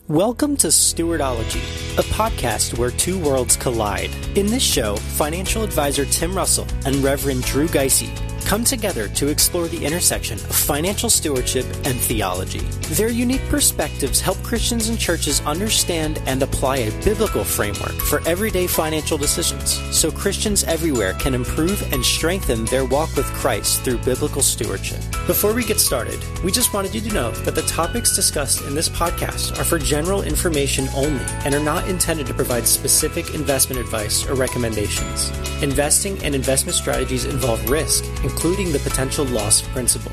Welcome to Stewardology, a podcast where two worlds collide. In this show, financial advisor Tim Russell and Reverend Drew Gysi come together to explore the intersection of financial stewardship and theology. Their unique perspectives help Christians and churches understand and apply a biblical framework for everyday financial decisions, so Christians everywhere can improve and strengthen their walk with Christ through biblical stewardship. Before we get started, we just wanted you to know that the topics discussed in this podcast are for general information only and are not intended to provide specific investment advice or recommendations. Investing and investment strategies involve risk, including the potential loss of principal.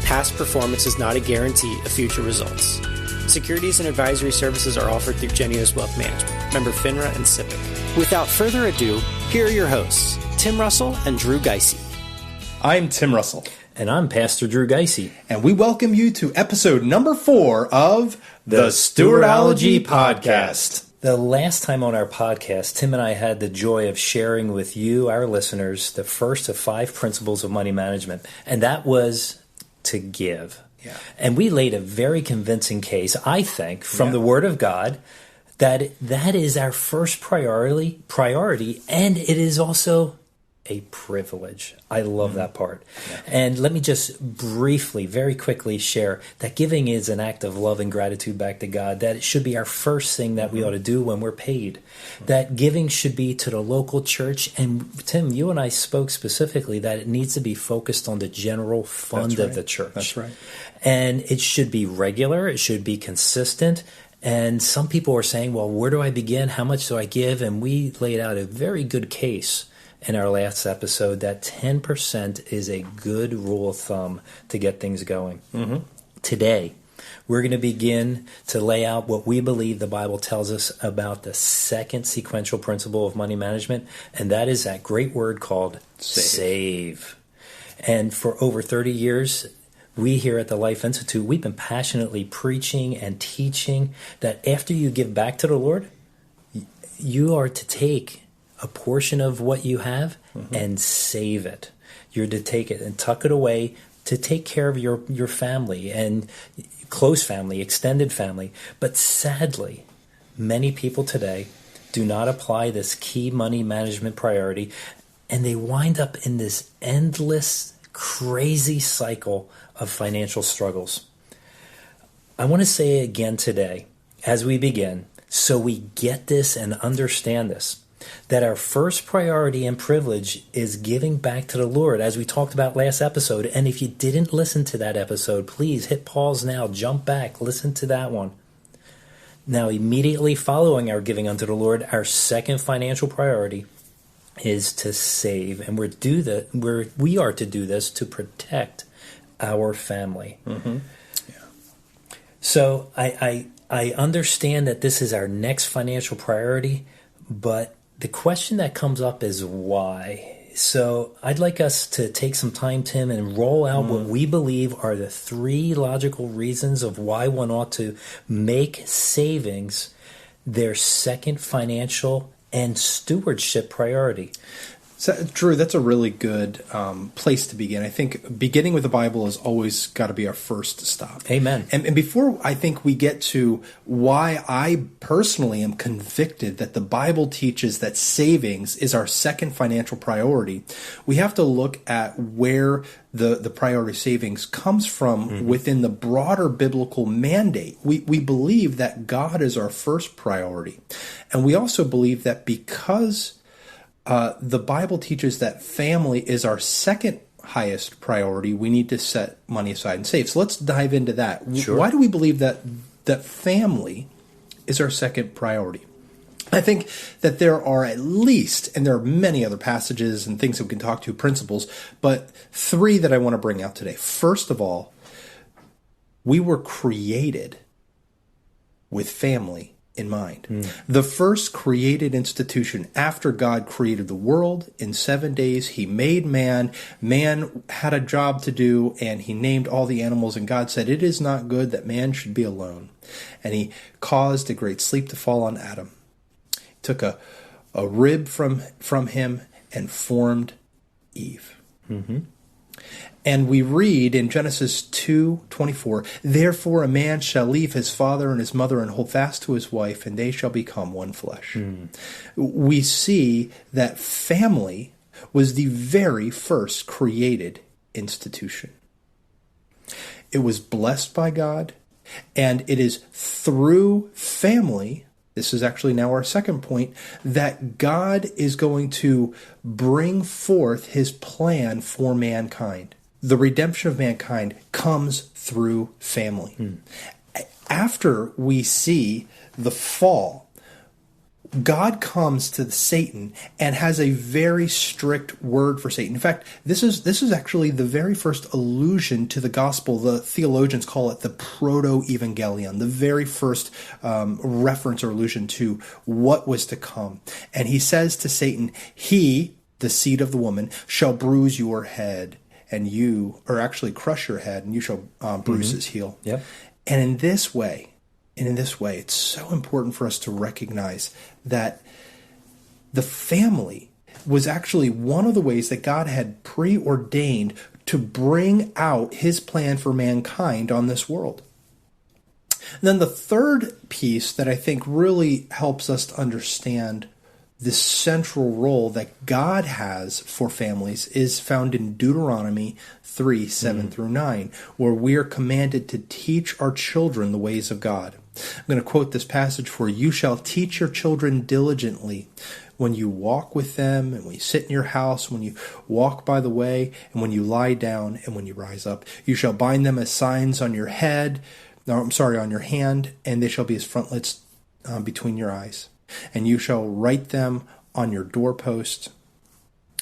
Past performance is not a guarantee of future results. Securities and advisory services are offered through Genius Wealth Management, member FINRA and SIPC. Without further ado, here are your hosts, Tim Russell and Drew Gysi. I'm Tim Russell. And I'm Pastor Drew Gysi. And we welcome you to episode number 4 of the Stewardology Podcast. The last time on our podcast, Tim and I had the joy of sharing with you, our listeners, the first of 5 principles of money management, and that was to give. Yeah. And we laid a very convincing case, I think, from the Word of God, that is our first priority, and it is also a privilege. I love that part. Yeah. And let me just briefly, very quickly share that giving is an act of love and gratitude back to God, that it should be our first thing that we ought to do when we're paid, that giving should be to the local church. And Tim, you and I spoke specifically that it needs to be focused on the general fund of the church. That's right. And it should be regular. It should be consistent. And some people are saying, well, where do I begin? How much do I give? And we laid out a very good case in our last episode that 10% is a good rule of thumb to get things going. Mm-hmm. Today, we're going to begin to lay out what we believe the Bible tells us about the second sequential principle of money management, and that is that great word called save. And for over 30 years, we here at the Life Institute, we've been passionately preaching and teaching that after you give back to the Lord, you are to take a portion of what you have and save it. You're to take it and tuck it away to take care of your family and close family, extended family. But sadly, many people today do not apply this key money management priority, and they wind up in this endless, crazy cycle of financial struggles. I want to say again today, as we begin, so we get this and understand this, that our first priority and privilege is giving back to the Lord, as we talked about last episode. And if you didn't listen to that episode, please hit pause now, jump back, listen to that one. Now, immediately following our giving unto the Lord, our second financial priority is to save. And we are to do this to protect our family. Mm-hmm. Yeah. So I understand that this is our next financial priority, but the question that comes up is why. So I'd like us to take some time, Tim, and roll out what we believe are the 3 logical reasons of why one ought to make savings their second financial and stewardship priority. So, Drew, that's a really good place to begin. I think beginning with the Bible has always got to be our first stop. Amen. And before I think we get to why I personally am convicted that the Bible teaches that savings is our second financial priority, we have to look at where the priority savings comes from within the broader biblical mandate. We believe that God is our first priority. And we also believe that because the Bible teaches that family is our second highest priority, we need to set money aside and save. So let's dive into that. Sure. Why do we believe that family is our second priority? I think that there are at least, and there are many other passages and things that we can talk to, principles, but 3 that I want to bring out today. First of all, we were created with family in mind. The first created institution after God created the world in 7 days. He made man. Man had a job to do, and he named all the animals, and God said, "It is not good that man should be alone." And he caused a great sleep to fall on Adam. He took a rib from him and formed Eve. Mm-hmm. And we read in Genesis 2:24, "Therefore a man shall leave his father and his mother and hold fast to his wife, and they shall become one flesh." We see that family was the very first created institution. It was blessed by God, and it is through family, this is actually now our second point, that God is going to bring forth his plan for mankind. The redemption of mankind comes through family. After we see the fall, God comes to Satan and has a very strict word for Satan. In fact, this is actually the very first allusion to the gospel. The theologians call it the proto-evangelion, the very first reference or allusion to what was to come. And he says to Satan, "He, the seed of the woman, shall bruise your head, and you, or actually crush your head, and you shall bruise his heel." Yep. And in this way, it's so important for us to recognize that the family was actually one of the ways that God had preordained to bring out his plan for mankind on this world. And then the third piece that I think really helps us to understand the central role that God has for families is found in Deuteronomy 3:7-9, where we are commanded to teach our children the ways of God. I'm going to quote this passage for you. "You shall teach your children diligently when you walk with them, and when you sit in your house, when you walk by the way, and when you lie down, and when you rise up. You shall bind them as signs on your head, on your hand, and they shall be as frontlets between your eyes. And you shall write them on your doorposts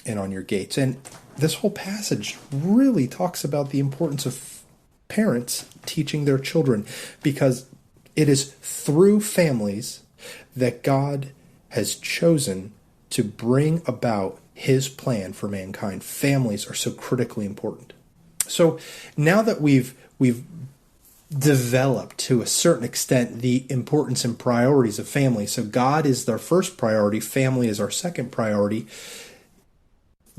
and on your gates." And this whole passage really talks about the importance of parents teaching their children, because it is through families that God has chosen to bring about his plan for mankind. Families are so critically important. So now that we've developed to a certain extent the importance and priorities of family. So God is our first priority, family is our second priority.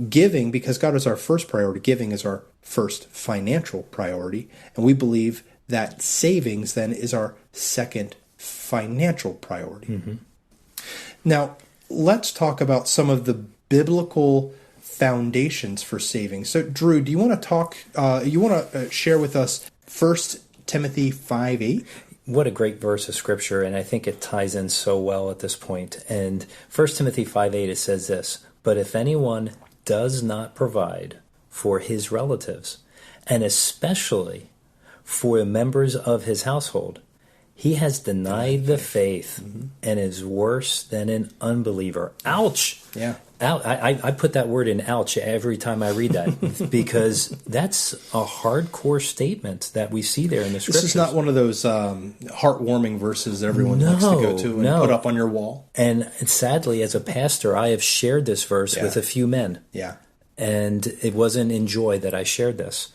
Giving, because God is our first priority, giving is our first financial priority. And we believe that savings then is our second financial priority. Now, let's talk about some of the biblical foundations for saving. So, Drew, do you want to share with us 1 Timothy 5:8? What a great verse of scripture, and I think it ties in so well at this point. And 1 Timothy 5:8, it says this, "But if anyone does not provide for his relatives, and especially for the members of his household, he has denied the faith and is worse than an unbeliever." Ouch! Yeah. I put that word in ouch every time I read that, because that's a hardcore statement that we see there in the scriptures. This is not one of those heartwarming verses that everyone likes to go to and put up on your wall. And sadly, as a pastor, I have shared this verse with a few men. Yeah. And it wasn't in joy that I shared this.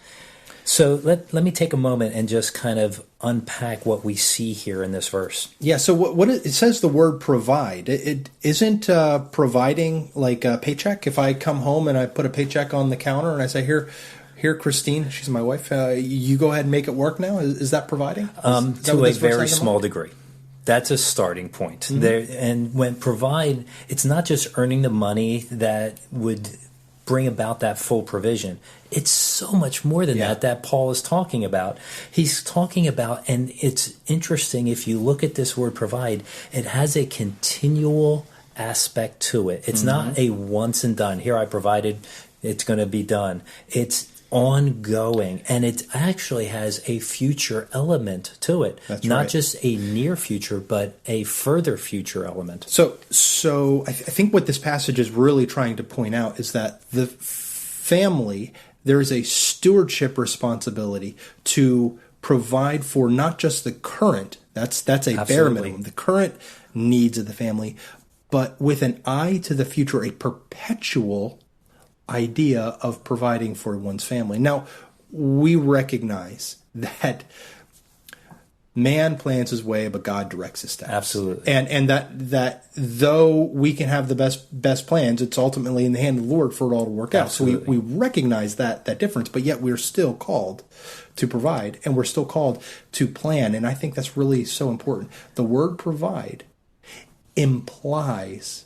So let me take a moment and just kind of unpack what we see here in this verse. Yeah, so what it says the word provide. It isn't providing like a paycheck. If I come home and I put a paycheck on the counter and I say, here, Christine, she's my wife, you go ahead and make it work now. Is that providing? To a very small degree. That's a starting point. There, and when provide, it's not just earning the money that would bring about that full provision. It's so much more than that Paul is talking about. He's talking about, and it's interesting, if you look at this word provide, it has a continual aspect to it. It's not a once and done. Here, I provided, it's going to be done. It's ongoing, and it actually has a future element to it. That's not right. just a near future, but a further future element. So I think what this passage is really trying to point out is that the family, there is a stewardship responsibility to provide for not just the current, that's a bare minimum, the current needs of the family, but with an eye to the future, a perpetual idea of providing for one's family. Now, we recognize that Man plans his way, but God directs his steps. Absolutely. And that though we can have the best plans, it's ultimately in the hand of the Lord for it all to work out. So we recognize that difference, but yet we're still called to provide, and we're still called to plan. And I think that's really so important. The word provide implies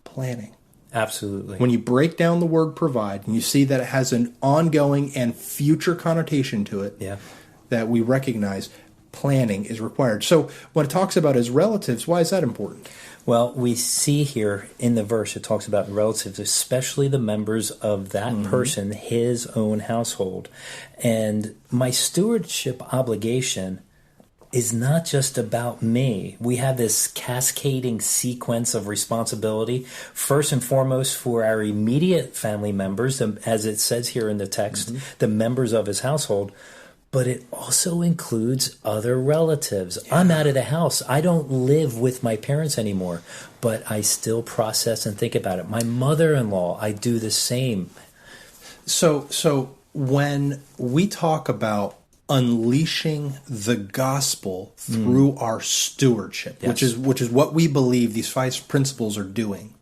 planning. Absolutely. When you break down the word provide and you see that it has an ongoing and future connotation to it, that we recognize planning is required. So when it talks about his relatives, why is that important? Well, we see here in the verse, it talks about relatives, especially the members of that person, his own household. And my stewardship obligation is not just about me. We have this cascading sequence of responsibility, first and foremost for our immediate family members, as it says here in the text, the members of his household. But it also includes other relatives. I'm out of the house. I don't live with my parents anymore, but I still process and think about it. My mother-in-law, I do the same. So when we talk about unleashing the gospel through our stewardship, which is what we believe these 5 principles are doing,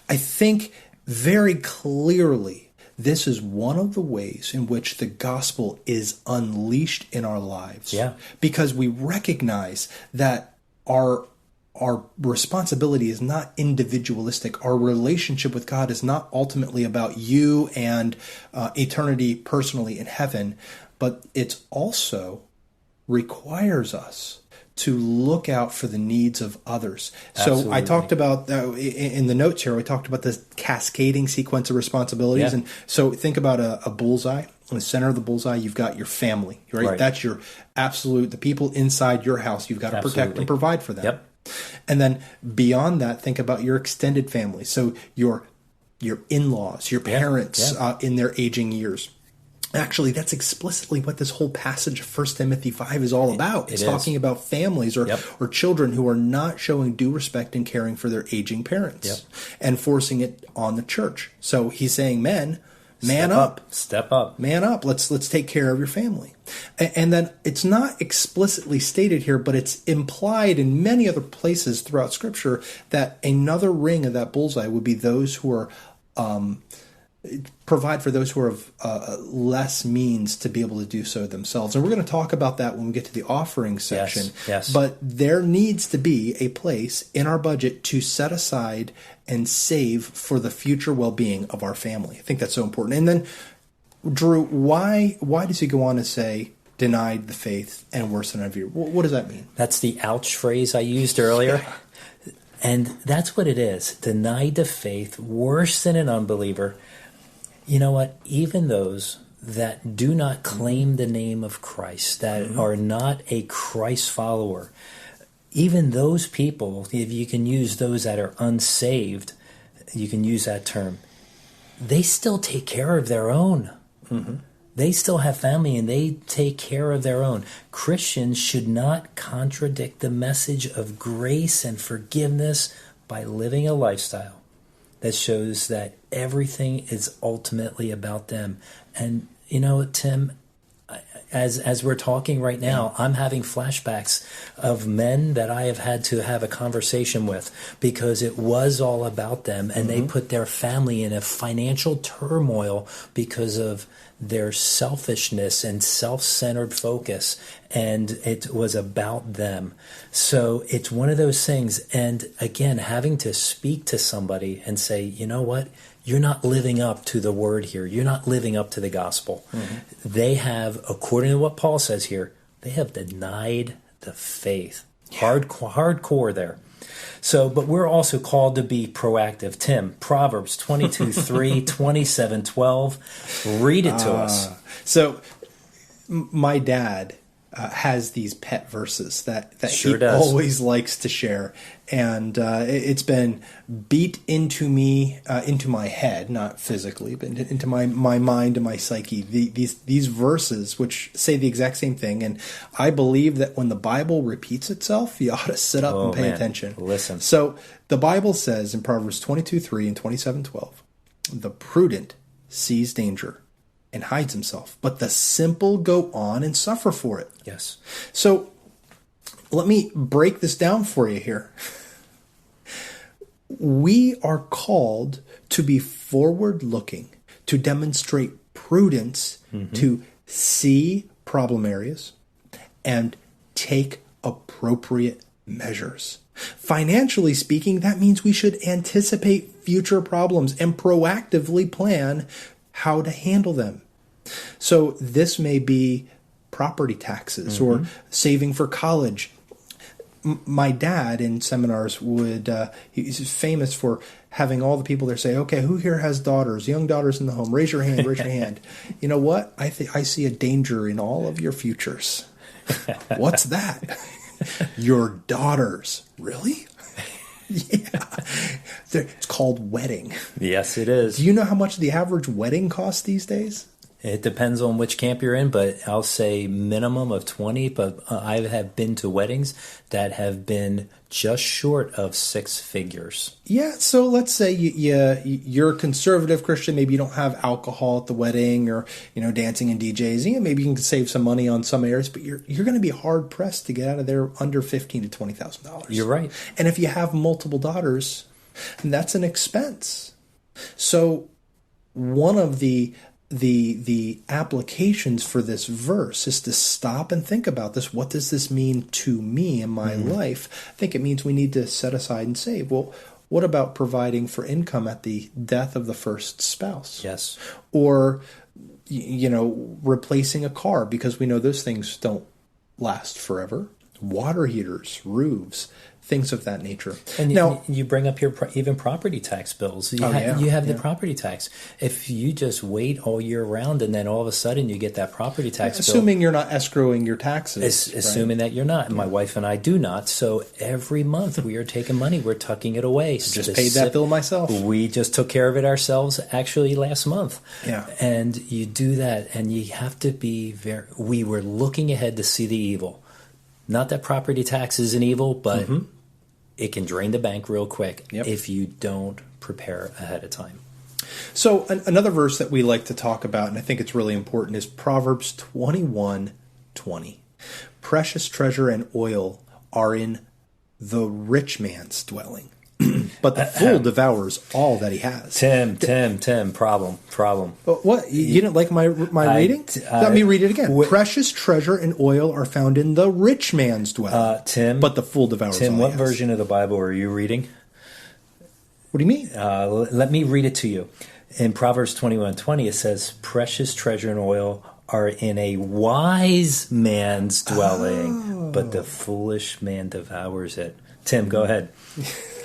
I think very clearly this is one of the ways in which the gospel is unleashed in our lives. Yeah. Because we recognize that our responsibility is not individualistic. Our relationship with God is not ultimately about you and eternity personally in heaven, but it's also requires us to look out for the needs of others. Absolutely. So I talked about, in the notes here, we talked about this cascading sequence of responsibilities. And so think about a bullseye. In the center of the bullseye, you've got your family, right? That's your absolute, the people inside your house. You've got to protect and provide for them. Yep. And then beyond that, think about your extended family. So your in-laws, your parents in their aging years. Actually, that's explicitly what this whole passage of 1 Timothy 5 is all about. It's talking about families or children who are not showing due respect and caring for their aging parents and forcing it on the church. So he's saying, man up. Step up. Man up. Let's take care of your family. And then it's not explicitly stated here, but it's implied in many other places throughout Scripture that another ring of that bullseye would be those who are provide for those who are of less means to be able to do so themselves. And we're going to talk about that when we get to the offering section. Yes. But there needs to be a place in our budget to set aside and save for the future well-being of our family. I think that's so important. And then, Drew, why does he go on to say, denied the faith and worse than ever? What does that mean? That's the ouch phrase I used earlier. And that's what it is. Denied the faith, worse than an unbeliever. You know what? Even those that do not claim the name of Christ, that are not a Christ follower, even those people, if you can use those that are unsaved, you can use that term, they still take care of their own. They still have family and they take care of their own. Christians should not contradict the message of grace and forgiveness by living a lifestyle that shows that everything is ultimately about them. And, you know, Tim, as we're talking right now, I'm having flashbacks of men that I have had to have a conversation with because it was all about them, and they put their family in a financial turmoil because of their selfishness and self-centered focus, and it was about them. So it's one of those things, and again, having to speak to somebody and say, you know what, you're not living up to the word here. You're not living up to the gospel. They have, according to what Paul says here, they have denied the faith. Hardcore there. So, but we're also called to be proactive. Tim, Proverbs 22:3, 27:12. Read it to us. So, my dad has these pet verses that Sure he does. always likes to share, and it's been beat into me, into my head, not physically, but into my mind and my psyche. These verses, which say the exact same thing, and I believe that when the Bible repeats itself, you ought to sit up and pay attention. Listen. So the Bible says in Proverbs 22:3 and 27:12, the prudent sees danger and hides himself, but the simple go on and suffer for it. Yes. So let me break this down for you here. We are called to be forward-looking, to demonstrate prudence, to see problem areas, and take appropriate measures. Financially speaking, that means we should anticipate future problems and proactively plan how to handle them. So this may be property taxes or saving for college. My dad in seminars he's famous for having all the people there say, okay, who here has daughters, young daughters in the home? Raise your hand, raise your hand. You know what? I see a danger in all of your futures. What's that? Your daughters. Really? Yeah. It's called wedding. Yes, it is. Do you know how much the average wedding costs these days? It depends on which camp you're in, but I'll say minimum of 20. But I have been to weddings that have been just short of 6 figures. Yeah, so let's say you're a conservative Christian. Maybe you don't have alcohol at the wedding, or dancing and DJs. Yeah, maybe you can save some money on some areas, but you're going to be hard pressed to get out of there under $15,000 to $20,000. You're right. And if you have multiple daughters, that's an expense. So one of the applications for this verse is to stop and think about this. What does this mean to me in my life? I think it means we need to set aside and save. Well, what about providing for income at the death of the first spouse? Yes. Or, replacing a car, because we know those things don't last forever. Water heaters, roofs, things of that nature. And now, you bring up your even property tax bills. You have the property tax. If you just wait all year round and then all of a sudden you get that property tax bill. Assuming you're not escrowing your taxes. Assuming that you're not. My wife and I do not. So every month we are taking money. We're tucking it away. Just paid that bill myself. We just took care of it ourselves actually last month. Yeah. And you do that, and you have to be we were looking ahead to see the evil. Not that property tax is an evil, but it can drain the bank real quick if you don't prepare ahead of time. So another verse that we like to talk about, and I think it's really important, is Proverbs 21:20. Precious treasure and oil are in the rich man's dwelling, but the fool devours all that he has. Tim, problem. What? You didn't like my reading? Let me read it again. Precious treasure and oil are found in the rich man's dwelling, Tim, but the fool devours all he has. Tim, what version of the Bible are you reading? What do you mean? Let me read it to you. In Proverbs 21:20, it says, precious treasure and oil are in a wise man's dwelling, but the foolish man devours it. Tim, go ahead.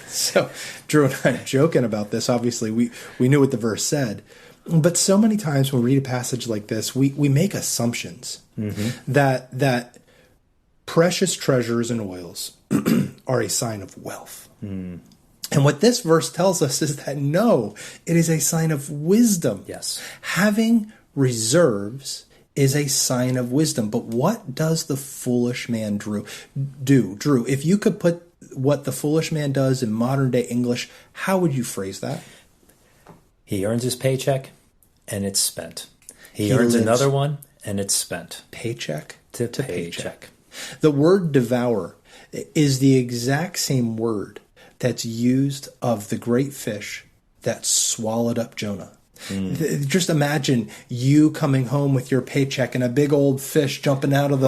So Drew and I are joking about this. Obviously, we knew what the verse said. But so many times when we read a passage like this, we make assumptions that precious treasures and oils are a sign of wealth. And what this verse tells us is that no, it is a sign of wisdom. Yes. Having reserves is a sign of wisdom. But what does the foolish man do? Drew, if you could put what the foolish man does in modern day English, how would you phrase that? He earns his paycheck and it's spent. He earns another one and it's spent. Paycheck to paycheck. The word devour is the exact same word that's used of the great fish that swallowed up Jonah. Just imagine you coming home with your paycheck and a big old fish jumping out of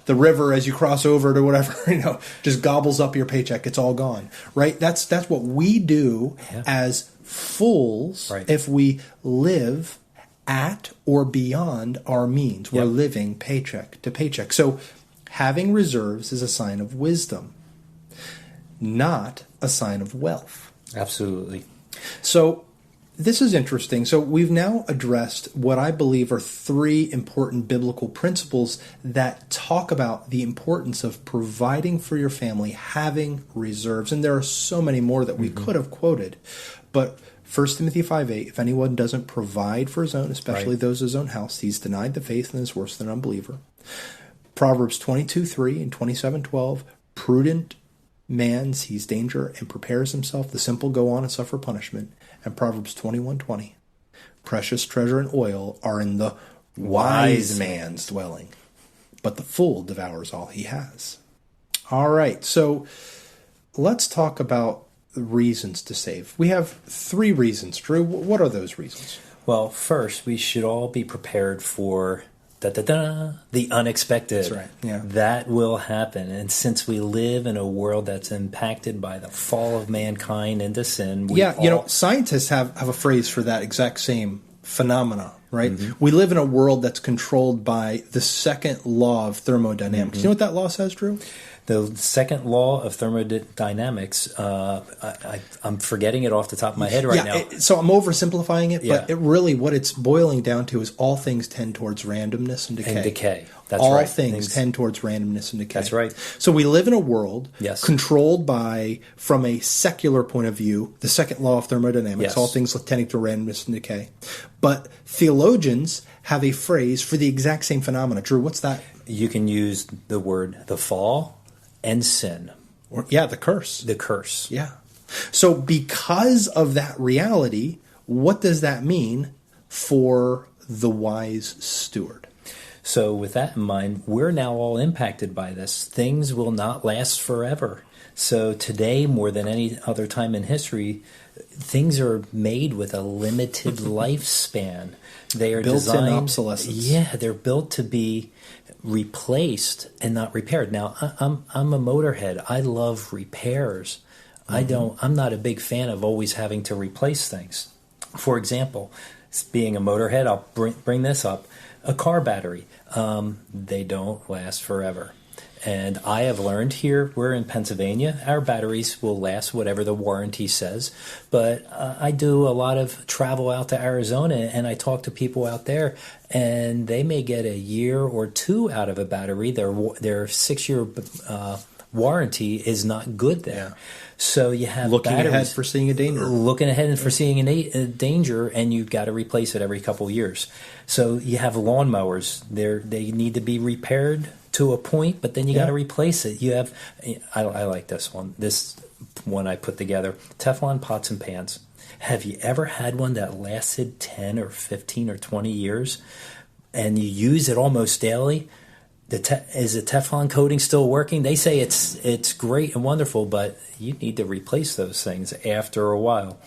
the river as you cross over to whatever, just gobbles up your paycheck. It's all gone, right? That's what we do as fools if we live at or beyond our means. We're living paycheck to paycheck. So having reserves is a sign of wisdom, not a sign of wealth. Absolutely. So this is interesting. So we've now addressed what I believe are 3 important biblical principles that talk about the importance of providing for your family, having reserves. And there are so many more that we could have quoted. But 1 Timothy 5:8, if anyone doesn't provide for his own, especially those of his own house, he's denied the faith and is worse than an unbeliever. Proverbs 22:3 and 27:12, prudent man sees danger and prepares himself. The simple go on and suffer punishment. And Proverbs 21:20, precious treasure and oil are in the wise man's dwelling, but the fool devours all he has. All right. So let's talk about reasons to save. We have 3 reasons, Drew. What are those reasons? Well, first, we should all be prepared for the unexpected. That's right. Yeah. That will happen. And since we live in a world that's impacted by the fall of mankind into sin, scientists have a phrase for that exact same phenomena, right? Mm-hmm. We live in a world that's controlled by the second law of thermodynamics. Mm-hmm. You know what that law says, Drew? The second law of thermodynamics, I'm forgetting it off the top of my head now. So I'm oversimplifying it, but really what it's boiling down to is all things tend towards randomness and decay. That's all right. Things tend towards randomness and decay. That's right. So we live in a world controlled by, from a secular point of view, the second law of thermodynamics, all things tending to randomness and decay. But theologians have a phrase for the exact same phenomena. Drew, what's that? You can use the word the fall and sin. The curse. The curse. Yeah. So because of that reality, what does that mean for the wise steward? So with that in mind, we're now all impacted by this. Things will not last forever. So today, more than any other time in history, things are made with a limited lifespan. They are built-in obsolescence. Yeah, they're built to be replaced and not repaired. Now, I'm a motorhead. I love repairs. Mm-hmm. I'm not a big fan of always having to replace things. For example, being a motorhead, I'll bring this up. A car battery, they don't last forever. And I have learned here, we're in Pennsylvania, our batteries will last whatever the warranty says. But I do a lot of travel out to Arizona, and I talk to people out there, and they may get a year or 2 out of a battery. Their 6-year warranty is not good there. Yeah. So you have looking batteries, ahead for seeing a danger. Looking ahead and for seeing a danger, and you've got to replace it every couple of years. So you have lawnmowers. They need to be repaired to a point, but then you got to replace it. You have, I like this one. This one I put together, Teflon pots and pans. Have you ever had one that lasted 10 or 15 or 20 years, and you use it almost daily? Is the Teflon coating still working? They say it's great and wonderful, but you need to replace those things after a while.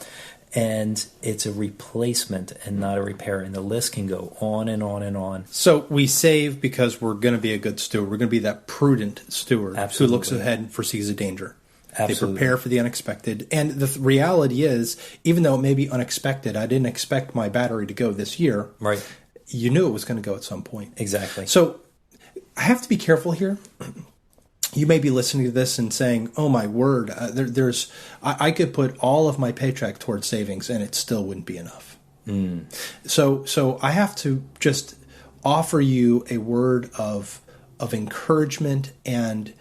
And it's a replacement and not a repair. And the list can go on and on and on. So we save because we're going to be a good steward. We're going to be that prudent steward who looks ahead and foresees a danger. Absolutely. They prepare for the unexpected. And the reality is, even though it may be unexpected, I didn't expect my battery to go this year. Right. You knew it was going to go at some point. Exactly. So I have to be careful here. You may be listening to this and saying, "Oh my word, I could put all of my paycheck towards savings and it still wouldn't be enough." Mm. So I have to just offer you a word of encouragement and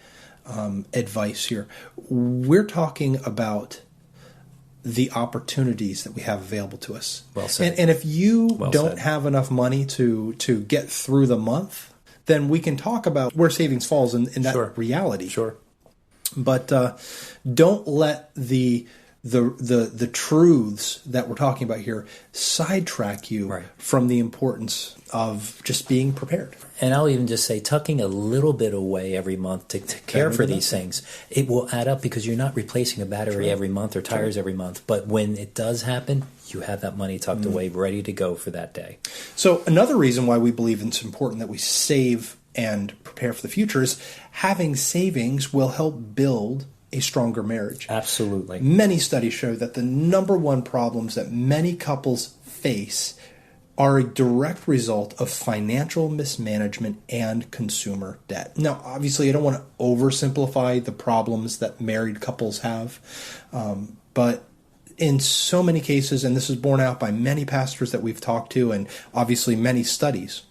advice here. We're talking about the opportunities that we have available to us. Well said. And if you don't have enough money to get through the month, then we can talk about where savings falls in that reality. Sure. But don't let the truths that we're talking about here sidetrack you from the importance of just being prepared. And I'll even just say tucking a little bit away every month to care for these things. It will add up because you're not replacing a battery every month or tires every month. But when it does happen, you have that money tucked away, ready to go for that day. So another reason why we believe it's important that we save and prepare for the future is having savings will help build a stronger marriage. Absolutely. Many studies show that the number one problems that many couples face are a direct result of financial mismanagement and consumer debt. Now, obviously, I don't want to oversimplify the problems that married couples have, but in so many cases, and this is borne out by many pastors that we've talked to and obviously many studies,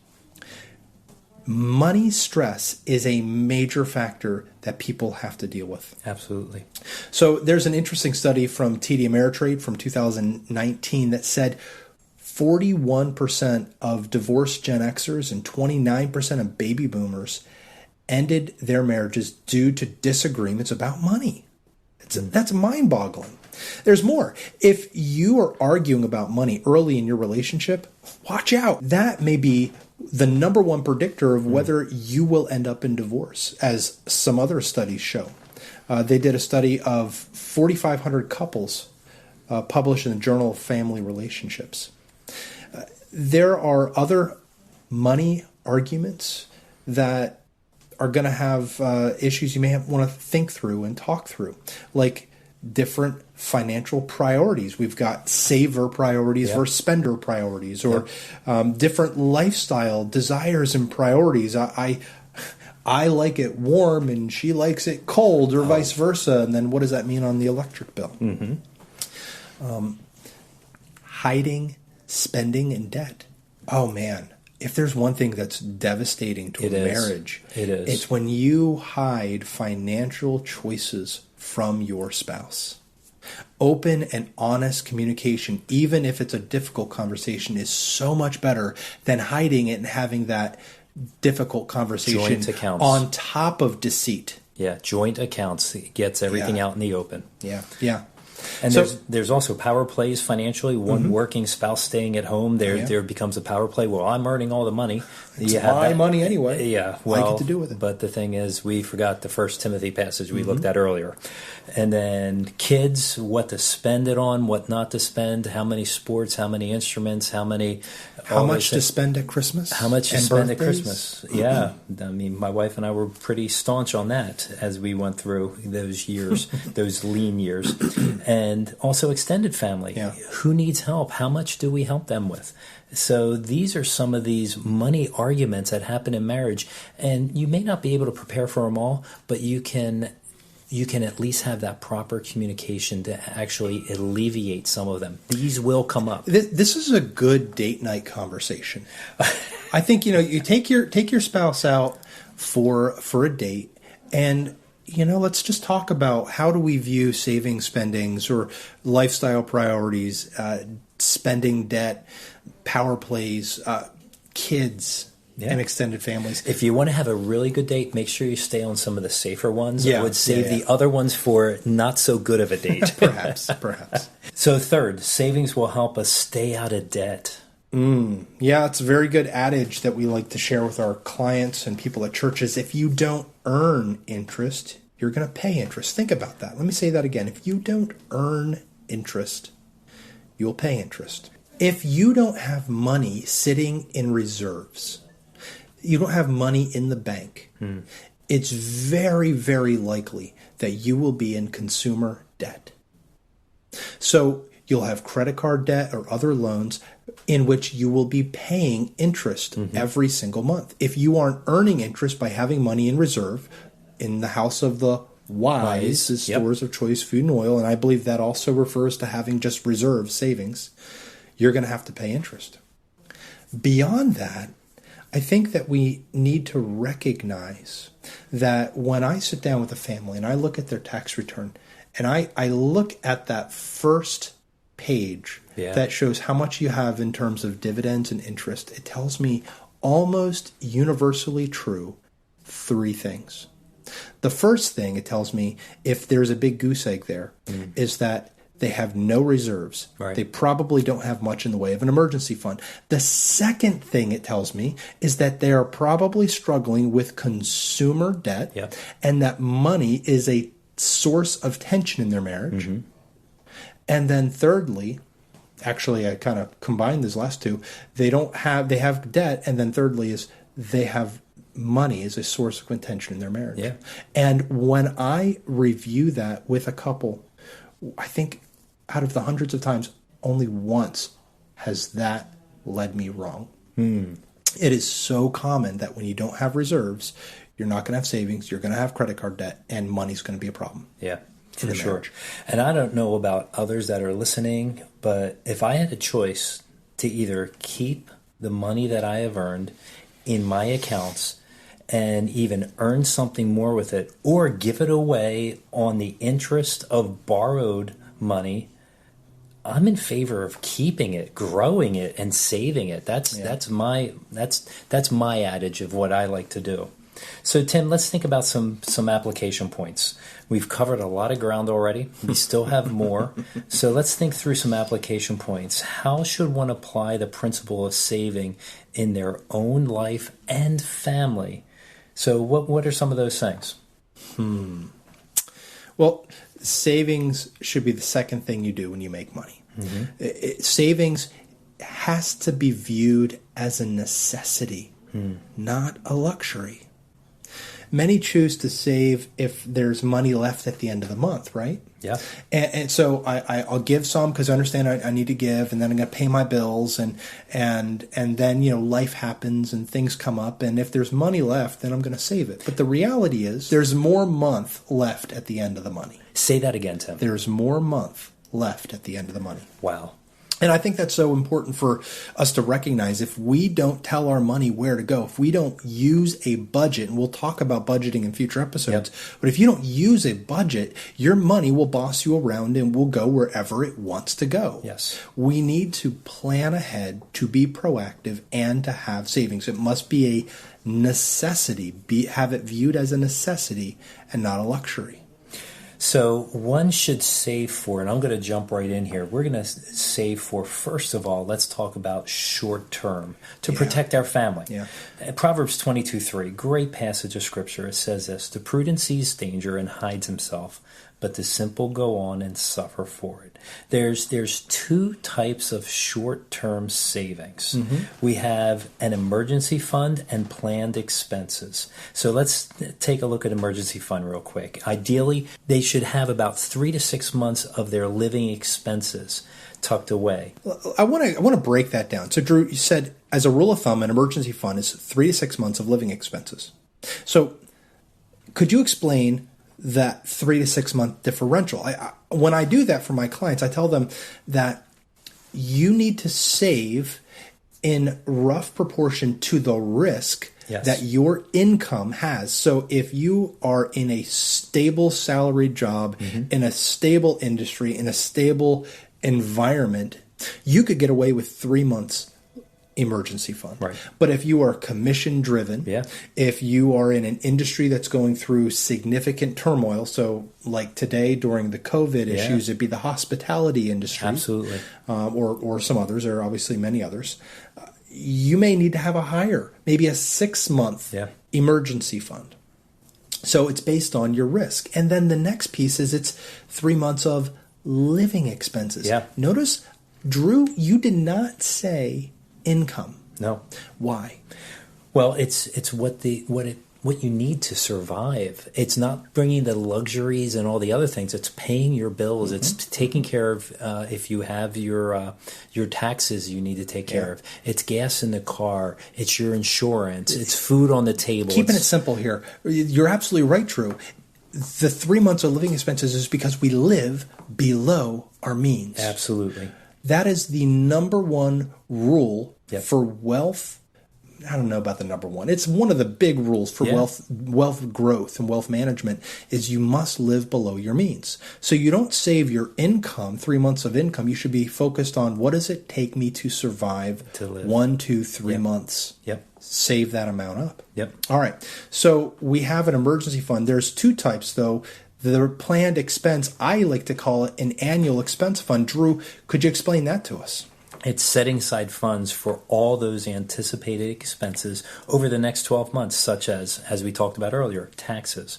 money stress is a major factor that people have to deal with. Absolutely. So there's an interesting study from TD Ameritrade from 2019 that said 41% of divorced Gen Xers and 29% of baby boomers ended their marriages due to disagreements about money. That's mind-boggling. There's more. If you are arguing about money early in your relationship, watch out. That may be the number one predictor of whether you will end up in divorce, as some other studies show. They did a study of 4,500 couples published in the Journal of Family Relationships. There are other money arguments that are going to have issues you may want to think through and talk through, like different financial priorities. We've got saver priorities versus spender priorities, or different lifestyle desires and priorities. I like it warm and she likes it cold, or vice versa. And then what does that mean on the electric bill? Hiding spending and debt. Oh man, if there's one thing that's devastating to a marriage, it's when you hide financial choices from your spouse. Open and honest communication, even if it's a difficult conversation, is so much better than hiding it and having that difficult conversation on top of deceit. Yeah, joint accounts. It gets everything out in the open. Yeah. And there's also power plays financially. One working spouse staying at home, there becomes a power play. Well, I'm earning all the money. It's my money anyway. Yeah, well, I get to do with it. But the thing is, we forgot the 1 Timothy passage we looked at earlier. And then kids, what to spend it on, what not to spend, how many sports, how many instruments, how much to spend at Christmas? How much to spend at Christmas? Yeah. I mean, my wife and I were pretty staunch on that as we went through those years, those lean years. And also extended family. Yeah. Who needs help? How much do we help them with? So these are some of these money arguments that happen in marriage. And you may not be able to prepare for them all, but you can at least have that proper communication to actually alleviate some of them. These will come up. This is a good date night conversation. I think, you take your spouse out for a date, and let's just talk about how do we view saving spendings or lifestyle priorities, spending debt, power plays, kids, and extended families. If you want to have a really good date, make sure you stay on some of the safer ones. I would save the other ones for not so good of a date. Perhaps. So third, savings will help us stay out of debt. Yeah, it's a very good adage that we like to share with our clients and people at churches. If you don't earn interest, you're going to pay interest. Think about that. Let me say that again. If you don't earn interest, you'll pay interest. If you don't have money sitting in reserves, you don't have money in the bank, it's very, very likely that you will be in consumer debt. So you'll have credit card debt or other loans in which you will be paying interest every single month. If you aren't earning interest by having money in reserve, in the house of the wise is stores of choice food and oil, and I believe that also refers to having just reserve savings, you're going to have to pay interest. Beyond that, I think that we need to recognize that when I sit down with a family and I look at their tax return, and I look at that first page that shows how much you have in terms of dividends and interest, it tells me almost universally true 3 things. The first thing it tells me, if there's a big goose egg there, is that they have no reserves. Right. They probably don't have much in the way of an emergency fund. The second thing it tells me is that they are probably struggling with consumer debt, and that money is a source of tension in their marriage. And then thirdly, actually I kind of combined these last two, they have debt, and then thirdly is they have money as a source of contention in their marriage. Yeah. And when I review that with a couple, I think out of the hundreds of times, only once has that led me wrong. It is so common that when you don't have reserves, you're not going to have savings, you're going to have credit card debt, and money's going to be a problem. Yeah, for sure. And I don't know about others that are listening, but if I had a choice to either keep the money that I have earned in my accounts and even earn something more with it, or give it away on the interest of borrowed money, I'm in favor of keeping it, growing it, and saving it. That's my adage of what I like to do. So, Tim, let's think about some application points. We've covered a lot of ground already. We still have more. So let's think through some application points. How should one apply the principle of saving in their own life and family? So what are some of those things? Well, savings should be the second thing you do when you make money. Savings has to be viewed as a necessity, not a luxury. Many choose to save if there's money left at the end of the month, right? Yeah. And so I'll give some because I understand I need to give, and then I'm going to pay my bills, and then life happens and things come up, and if there's money left, then I'm going to save it. But the reality is there's more month left at the end of the money. Say that again, Tim. There's more month left at the end of the money. Wow. And I think that's so important for us to recognize. If we don't tell our money where to go, if we don't use a budget, and we'll talk about budgeting in future episodes, but if you don't use a budget, your money will boss you around and will go wherever it wants to go. Yes. We need to plan ahead, to be proactive, and to have savings. It must be a necessity. Have it viewed as a necessity and not a luxury. So one should save for, and I'm going to jump right in here. We're going to save for, first of all, let's talk about short term to protect our family. Yeah. Proverbs 22:3, great passage of scripture. It says this: the prudent sees danger and hides himself, but the simple go on and suffer for it. There's two types of short-term savings. We have an emergency fund and planned expenses. So let's take a look at emergency fund real quick. Ideally, they should have about 3 to 6 months of their living expenses tucked away. I want to break that down. So, Drew, you said as a rule of thumb, an emergency fund is 3 to 6 months of living expenses. So, could you explain that 3 to 6 month differential? When I do that for my clients, I tell them that you need to save in rough proportion to the risk that your income has. So if you are in a stable salaried job, in a stable industry, in a stable environment, you could get away with 3 months emergency fund. Right. But if you are commission driven, if you are in an industry that's going through significant turmoil, so like today during the COVID issues, it'd be the hospitality industry. Absolutely. Or some others. There are obviously many others. You may need to have a higher, maybe a 6 month emergency fund. So it's based on your risk. And then the next piece is it's 3 months of living expenses. Yeah. Notice, Drew, you did not say income. No. Why? Well, it's what you need to survive. It's not bringing the luxuries and all the other things. It's paying your bills. It's taking care of if you have your taxes you need to take care of. It's gas in the car. It's your insurance. It's food on the table. Keeping it simple here. You're absolutely right, Drew. The 3 months of living expenses is because we live below our means. Absolutely. That is the number one rule for wealth. I don't know about the number one. It's one of the big rules for wealth growth and wealth management is you must live below your means. So you don't save your income, 3 months of income. You should be focused on what does it take me to survive 1, 2, 3 months. Save that amount up. All right. So we have an emergency fund. There's two types, though. The planned expense, I like to call it an annual expense fund. Drew, could you explain that to us? It's setting aside funds for all those anticipated expenses over the next 12 months, such as we talked about earlier, taxes,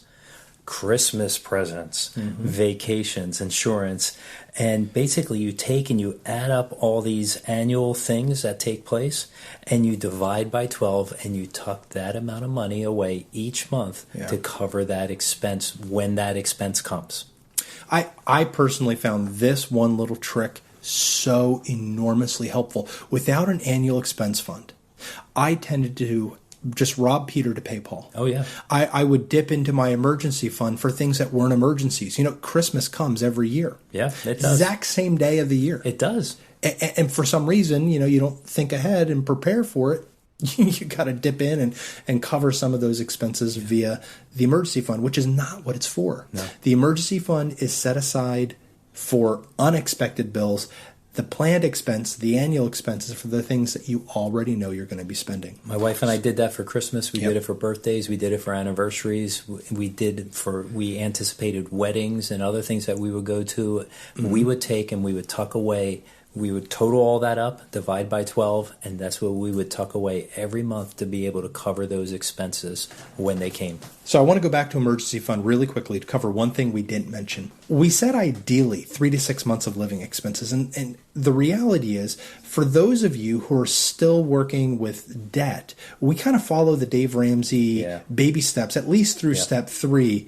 Christmas presents, vacations, insurance. And basically you take and you add up all these annual things that take place and you divide by 12 and you tuck that amount of money away each month to cover that expense when that expense comes. I personally found this one little trick so enormously helpful. Without an annual expense fund, I tended to just rob Peter to pay Paul. Oh, yeah. I would dip into my emergency fund for things that weren't emergencies. You know, Christmas comes every year. Yeah, it does. Exact same day of the year. It does. And for some reason, you don't think ahead and prepare for it. You got to dip in and cover some of those expenses via the emergency fund, which is not what it's for. No. The emergency fund is set aside for unexpected bills the planned expense, the annual expenses for the things that you already know you're going to be spending. My wife and I did that for Christmas. We did it for birthdays. We did it for anniversaries. We anticipated weddings and other things that we would go to. Mm-hmm. We would take and we would tuck away. We would total all that up, divide by 12, and that's what we would tuck away every month to be able to cover those expenses when they came. So I want to go back to emergency fund really quickly to cover one thing we didn't mention. We said ideally 3 to 6 months of living expenses. And the reality is, for those of you who are still working with debt, we kind of follow the Dave Ramsey baby steps, at least through step 3.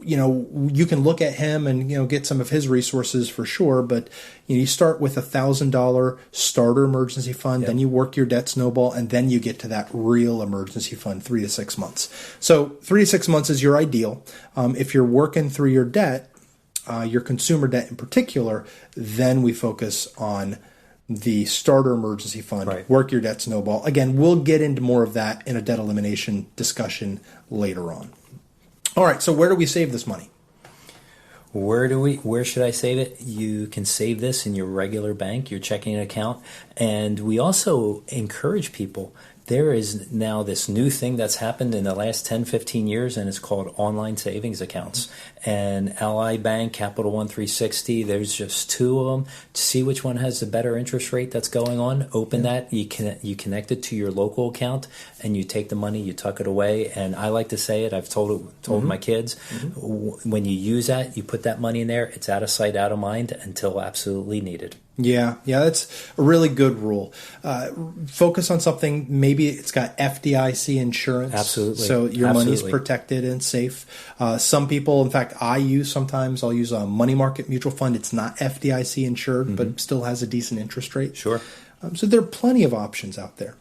You can look at him and, get some of his resources for sure, but you start with $1,000 starter emergency fund, then you work your debt snowball, and then you get to that real emergency fund, 3 to 6 months. So 3 to 6 months is your ideal. If you're working through your debt, your consumer debt in particular, then we focus on the starter emergency fund, work your debt snowball. Again, we'll get into more of that in a debt elimination discussion later on. All right, so where do we save this money? Where should I save it? You can save this in your regular bank, your checking account. And we also encourage people. There is now this new thing that's happened in the last 10, 15 years, and it's called online savings accounts. And Ally Bank, Capital One 360, there's just 2 of them. To see which one has the better interest rate that's going on, open that. You connect it to your local account, and you take the money, you tuck it away. And I like to say it, I've told my kids, when you use that, you put that money in there, it's out of sight, out of mind until absolutely needed. Yeah, that's a really good rule. Focus on something, maybe it's got FDIC insurance. Absolutely. So your money's protected and safe. Some people, in fact, I'll use a money market mutual fund. It's not FDIC insured, but still has a decent interest rate. Sure. So there are plenty of options out there.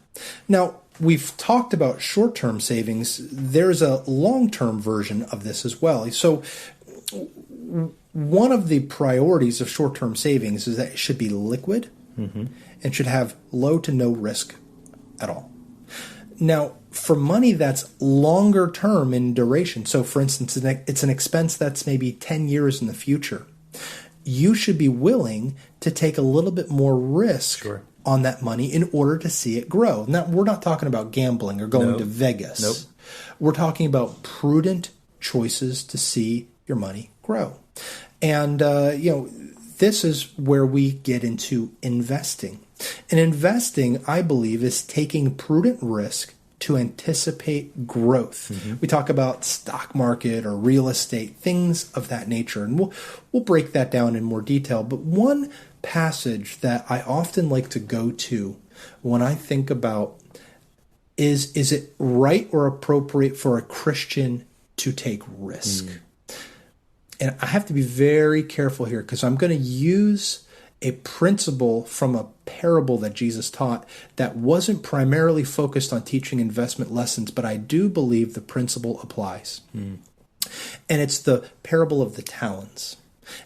Now, we've talked about short-term savings. There's a long-term version of this as well. So one of the priorities of short-term savings is that it should be liquid and should have low to no risk at all. Now, for money that's longer term in duration, so for instance, it's an expense that's maybe 10 years in the future, you should be willing to take a little bit more risk on that money in order to see it grow. Now, we're not talking about gambling or going to Vegas. Nope. We're talking about prudent choices to see your money grow. And, this is where we get into investing. And investing, I believe, is taking prudent risk to anticipate growth. We talk about stock market or real estate, things of that nature. And we'll break that down in more detail. But one passage that I often like to go to when I think about is it right or appropriate for a Christian to take risk? And I have to be very careful here because I'm going to use a principle from a parable that Jesus taught that wasn't primarily focused on teaching investment lessons, but I do believe the principle applies. And it's the parable of the talents.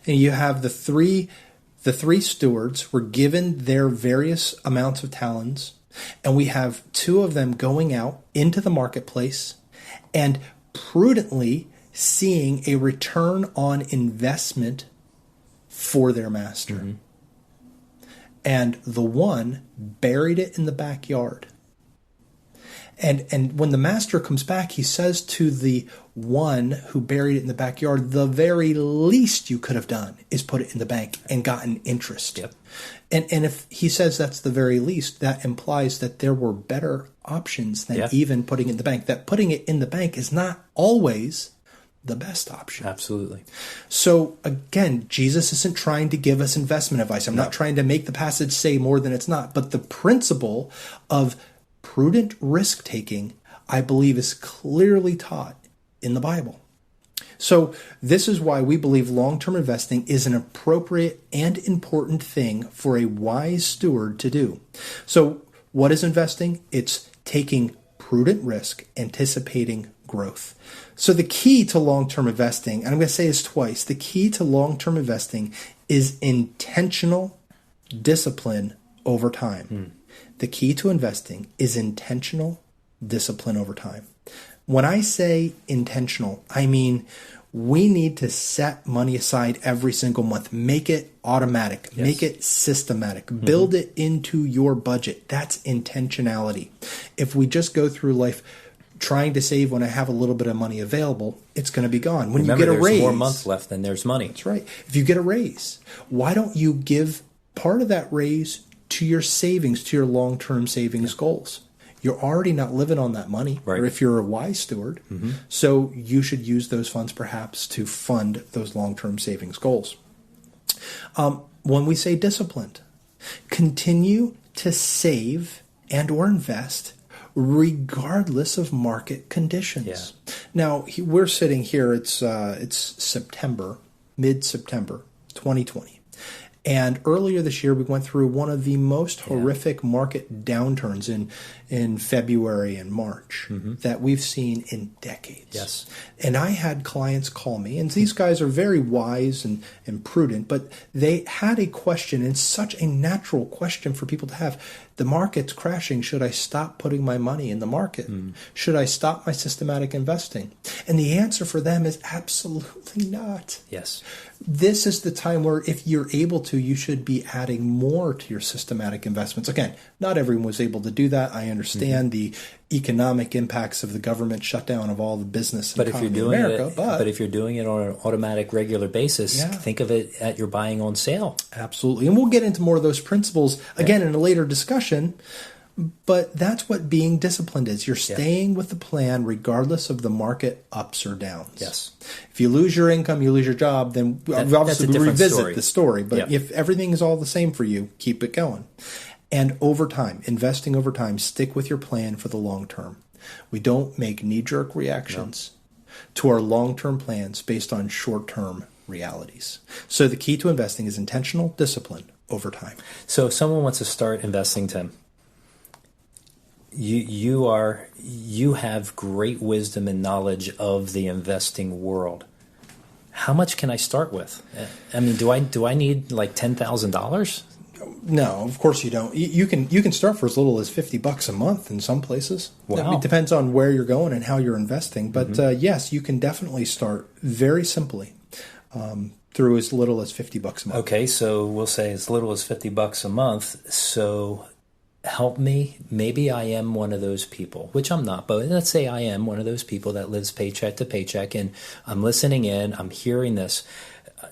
And you have the three stewards were given their various amounts of talents, and we have 2 of them going out into the marketplace and prudently seeing a return on investment for their master. And the one buried it in the backyard. And when the master comes back, he says to the one who buried it in the backyard, the very least you could have done is put it in the bank and gotten interest. And if he says that's the very least, that implies that there were better options than even putting it in the bank. That putting it in the bank is not always the best option. Absolutely. So again, Jesus isn't trying to give us investment advice. I'm not trying to make the passage say more than it's not. But the principle of prudent risk-taking, I believe, is clearly taught in the Bible. So this is why we believe long-term investing is an appropriate and important thing for a wise steward to do. So what is investing? It's taking prudent risk, anticipating growth. So the key to long-term investing, and I'm going to say this twice, the key to long-term investing is intentional discipline over time. The key to investing is intentional discipline over time. When I say intentional, I mean We need to set money aside every single month. Make it automatic. Yes. Make it systematic. Build it into your budget. That's intentionality. If we just go through life trying to save when I have a little bit of money available, it's going to be gone. When Remember, you get a raise, there's more months left than there's money. That's right. If you get a raise, why don't you give part of that raise to your savings, to your long-term savings goals? You're already not living on that money, right. Or if you're a wise steward. So you should use those funds perhaps to fund those long-term savings goals. When we say disciplined, continue to save and or invest regardless of market conditions. Yeah. Now, we're sitting here, it's September, mid-September 2020. And earlier this year, we went through one of the most horrific market downturns in February and March that we've seen in decades. Yes. And I had clients call me, and these guys are very wise and prudent, but they had a question, and such a natural question for people to have. The market's crashing. Should I stop putting my money in the market? Should I stop my systematic investing? And the answer for them is absolutely not. Yes. This is the time where, if you're able to, you should be adding more to your systematic investments. Again, not everyone was able to do that. I understand the economic impacts of the government shutdown of all the business and economy in America. But if you're doing it on an automatic, regular basis, think of it at your buying on sale. Absolutely. And we'll get into more of those principles again in a later discussion. But that's what being disciplined is. You're staying with the plan regardless of the market ups or downs. Yes. If you lose your income, you lose your job, then obviously we revisit the story. But if everything is all the same for you, keep it going. And over time, investing over time, stick with your plan for the long term. We don't make knee-jerk reactions to our long-term plans based on short-term realities. So the key to investing is intentional discipline over time. So if someone wants to start investing, Tim, you have great wisdom and knowledge of the investing world. How much can I start with? I mean, do I need like $10,000? No, of course you don't. You can start for as little as $50 a month in some places. Wow. It depends on where you're going and how you're investing. But yes, you can definitely start very simply through as little as $50 a month. Okay, so we'll say as little as $50 a month. So help me. Maybe I am one of those people, which I'm not, but let's say I am one of those people that lives paycheck to paycheck, and I'm listening in, I'm hearing this.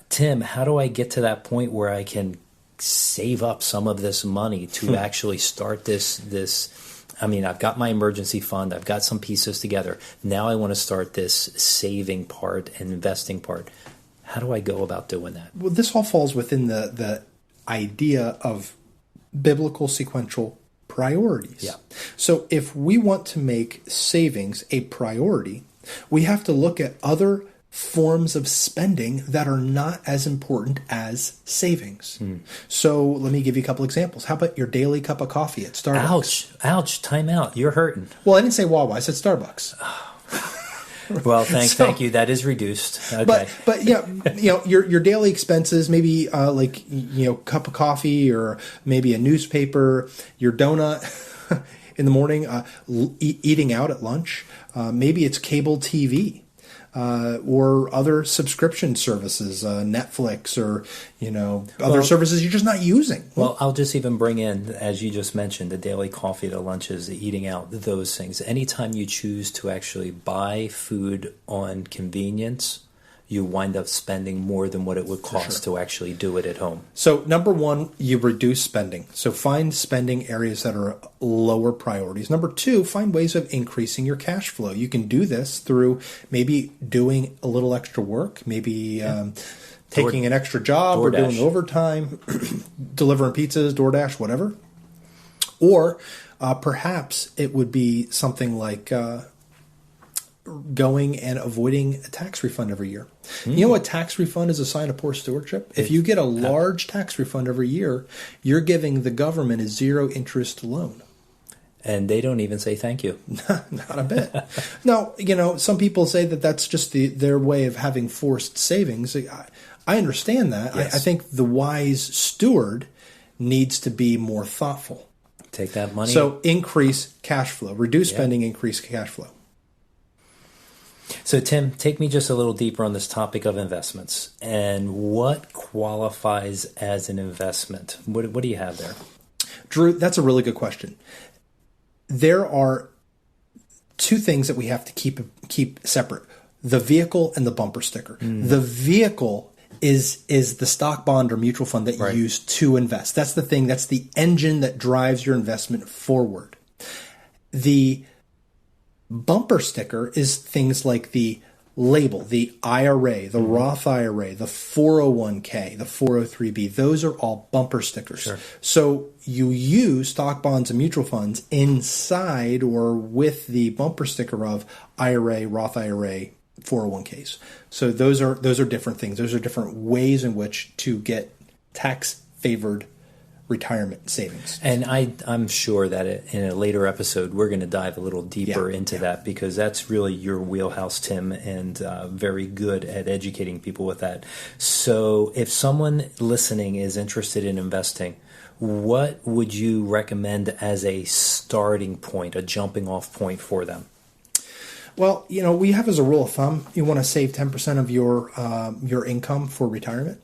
Tim, how do I get to that point where I can save up some of this money to actually start this? I mean, I've got my emergency fund, I've got some pieces together. Now I want to start this saving part and investing part. How do I go about doing that? Well, this all falls within the idea of biblical sequential priorities. Yeah. So if we want to make savings a priority, we have to look at other forms of spending that are not as important as savings. So let me give you a couple examples. How about your daily cup of coffee at Starbucks? Ouch, time out. You're hurting. Well, I didn't say Wawa, I said Starbucks. Well, thank you. That is reduced. Okay. But your daily expenses, maybe cup of coffee or maybe a newspaper, your donut in the morning, eating out at lunch. Maybe it's cable TV. Or other subscription services, Netflix, or other services you're just not using. Well, I'll just even bring in, as you just mentioned, the daily coffee, the lunches, the eating out, those things. Anytime you choose to actually buy food on convenience, you wind up spending more than what it would cost to actually do it at home. So number one, you reduce spending. So find spending areas that are lower priorities. Number two, find ways of increasing your cash flow. You can do this through maybe doing a little extra work, maybe taking an extra job or doing overtime, delivering pizzas, DoorDash, whatever. Or perhaps it would be something like going and avoiding a tax refund every year. You know, a tax refund is a sign of poor stewardship. If you get a large tax refund every year, you're giving the government a zero interest loan. And they don't even say thank you. Not a bit. Now, some people say that that's just their way of having forced savings. I understand that. Yes. I think the wise steward needs to be more thoughtful. Take that money. So increase cash flow. Reduce spending, increase cash flow. So, Tim, take me just a little deeper on this topic of investments and what qualifies as an investment. What do you have there? Drew, that's a really good question. There are two things that we have to keep separate: the vehicle and the bumper sticker. The vehicle is the stock, bond, or mutual fund that you use to invest. That's the thing. That's the engine that drives your investment forward. The bumper sticker is things like the label, the IRA, the Roth IRA, the 401k, the 403b. Those are all bumper stickers. Sure. So you use stock, bonds, and mutual funds inside or with the bumper sticker of IRA, Roth IRA, 401ks. So those are different things. Those are different ways in which to get tax-favored retirement savings. And I'm sure that in a later episode, we're going to dive a little deeper into that, because that's really your wheelhouse, Tim, and very good at educating people with that. So if someone listening is interested in investing, what would you recommend as a starting point, a jumping off point for them? Well, we have as a rule of thumb, you want to save 10% of your income for retirement.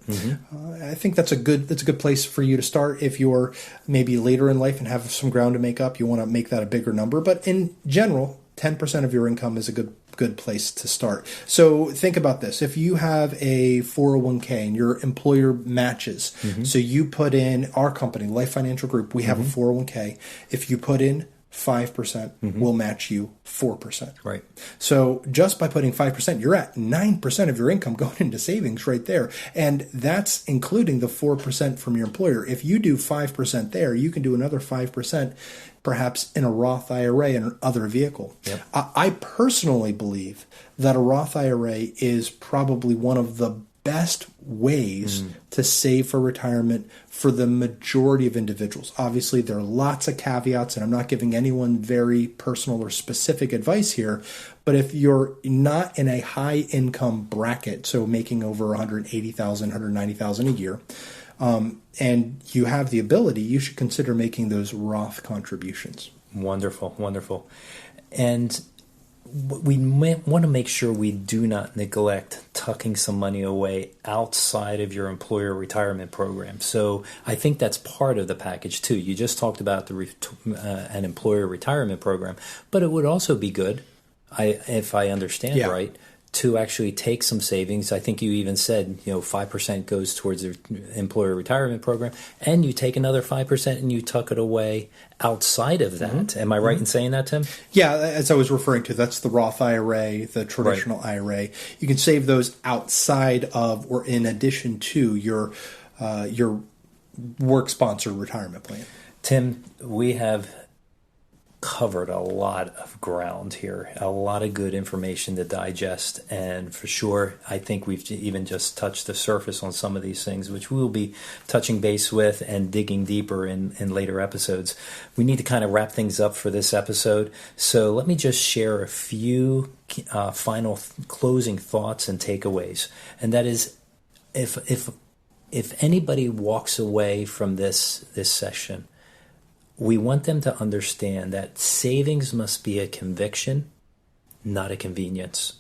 I think that's a good place for you to start. If you're maybe later in life and have some ground to make up, you want to make that a bigger number. But in general, 10% of your income is a good place to start. So think about this. If you have a 401k and your employer matches, so you put in our company, Life Financial Group, we have a 401k. If you put in 5%, we'll match you 4%. Right. So just by putting 5%, you're at 9% of your income going into savings right there. And that's including the 4% from your employer. If you do 5% there, you can do another 5% perhaps in a Roth IRA and other vehicle. Yep. I personally believe that a Roth IRA is probably one of the best ways to save for retirement for the majority of individuals. Obviously, there are lots of caveats, and I'm not giving anyone very personal or specific advice here, but if you're not in a high income bracket, so making over $180,000, $190,000 a year, and you have the ability, you should consider making those Roth contributions. Wonderful, wonderful. And we want to make sure we do not neglect tucking some money away outside of your employer retirement program. So I think that's part of the package too. You just talked about an employer retirement program, but it would also be good, if I understand right, to actually take some savings. I think you even said, 5% goes towards the employer retirement program, and you take another 5% and you tuck it away outside of that. Am I right in saying that, Tim? Yeah, as I was referring to, that's the Roth IRA, the traditional IRA. You can save those outside of or in addition to your work-sponsored retirement plan. Tim, we have covered a lot of ground here, a lot of good information to digest, and for sure I think we've even just touched the surface on some of these things, which we will be touching base with and digging deeper in later episodes. We need to kind of wrap things up for this episode, so let me just share a few final closing thoughts and takeaways, and that is, if anybody walks away from this session, we want them to understand that savings must be a conviction, not a convenience.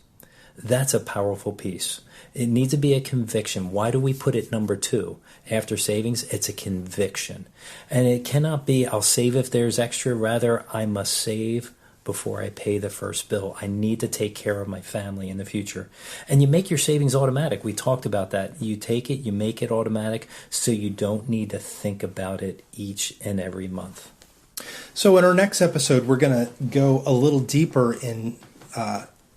That's a powerful piece. It needs to be a conviction. Why do we put it number 2 after savings? It's a conviction. And it cannot be, I'll save if there's extra. Rather, I must save before I pay the first bill. I need to take care of my family in the future. And you make your savings automatic. We talked about that. You take it, you make it automatic, so you don't need to think about it each and every month. So in our next episode, we're going to go a little deeper in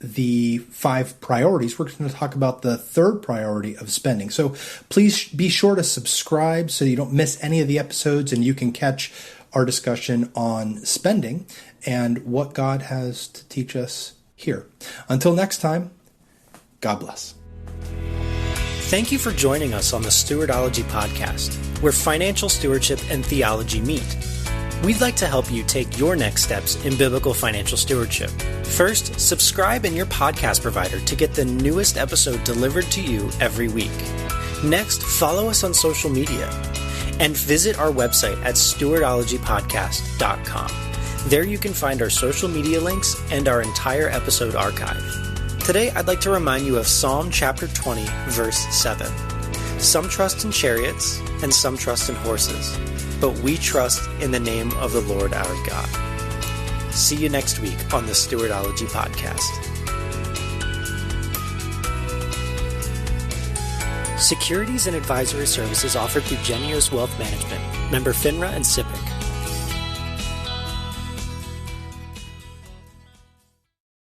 the 5 priorities. We're going to talk about the 3rd priority of spending. So please be sure to subscribe so you don't miss any of the episodes, and you can catch our discussion on spending and what God has to teach us here. Until next time, God bless. Thank you for joining us on the Stewardology Podcast, where financial stewardship and theology meet. We'd like to help you take your next steps in biblical financial stewardship. First, subscribe in your podcast provider to get the newest episode delivered to you every week. Next, follow us on social media and visit our website at stewardologypodcast.com. There you can find our social media links and our entire episode archive. Today, I'd like to remind you of Psalm chapter 20, verse 7. Some trust in chariots and some trust in horses, but we trust in the name of the Lord our God. See you next week on the Stewardology Podcast. Securities and advisory services offered through Genios Wealth Management, member FINRA and SIPC.